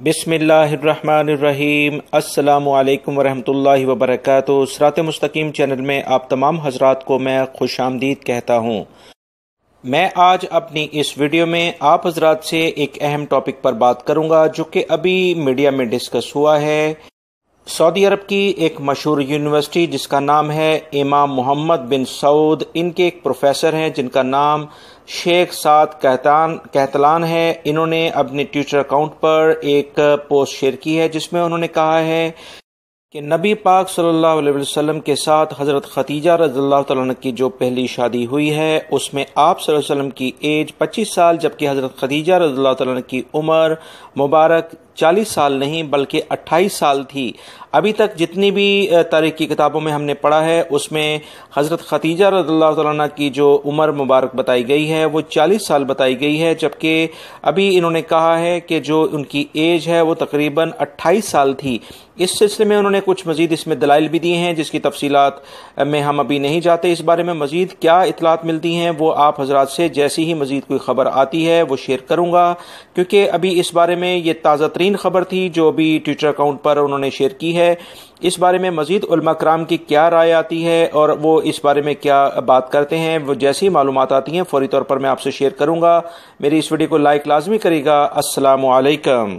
بسم اللہ الرحمن الرحیم۔ السلام علیکم ورحمۃ اللہ وبرکاتہ۔ صراط مستقیم چینل میں آپ تمام حضرات کو میں خوش آمدید کہتا ہوں۔ میں آج اپنی اس ویڈیو میں آپ حضرات سے ایک اہم ٹاپک پر بات کروں گا جو کہ ابھی میڈیا میں ڈسکس ہوا ہے۔ سعودی عرب کی ایک مشہور یونیورسٹی جس کا نام ہے امام محمد بن سعود، ان کے ایک پروفیسر ہیں جن کا نام شیخ سعد کہتلان ہے۔ انہوں نے اپنے ٹویٹر اکاؤنٹ پر ایک پوسٹ شیئر کی ہے جس میں انہوں نے کہا ہے کہ نبی پاک صلی اللہ علیہ وسلم کے ساتھ حضرت خدیجہ رضی اللہ تعالیٰ عنہ کی جو پہلی شادی ہوئی ہے اس میں آپ صلی اللہ علیہ وسلم کی ایج 25 سال جبکہ حضرت خدیجہ رضی اللہ تعالیٰ عنہ کی عمر مبارک 40 سال نہیں بلکہ 28 سال تھی۔ ابھی تک جتنی بھی تاریخ کی کتابوں میں ہم نے پڑھا ہے اس میں حضرت خدیجہ رضی اللہ تعالیٰ عنہ کی جو عمر مبارک بتائی گئی ہے وہ 40 سال بتائی گئی ہے، جبکہ ابھی انہوں نے کہا ہے کہ جو ان کی ایج ہے وہ تقریباً 28 سال تھی۔ اس سلسلے میں انہوں نے کچھ مزید اس میں دلائل بھی دیے ہیں جس کی تفصیلات میں ہم ابھی نہیں جاتے۔ اس بارے میں مزید کیا اطلاعات ملتی ہیں وہ آپ حضرات سے جیسی ہی مزید کوئی خبر آتی ہے وہ شیئر کروں گا، کیونکہ ابھی اس بارے میں یہ تازہ ترین خبر تھی جو ابھی ٹویٹر اکاؤنٹ پر انہوں نے شیئر کی ہے۔ اس بارے میں مزید علماء کرام کی کیا رائے آتی ہے اور وہ اس بارے میں کیا بات کرتے ہیں، وہ جیسی معلومات آتی ہیں فوری طور پر میں آپ سے شیئر کروں گا۔ میری اس ویڈیو کو لائک لازمی کرے گا۔ السلام علیکم۔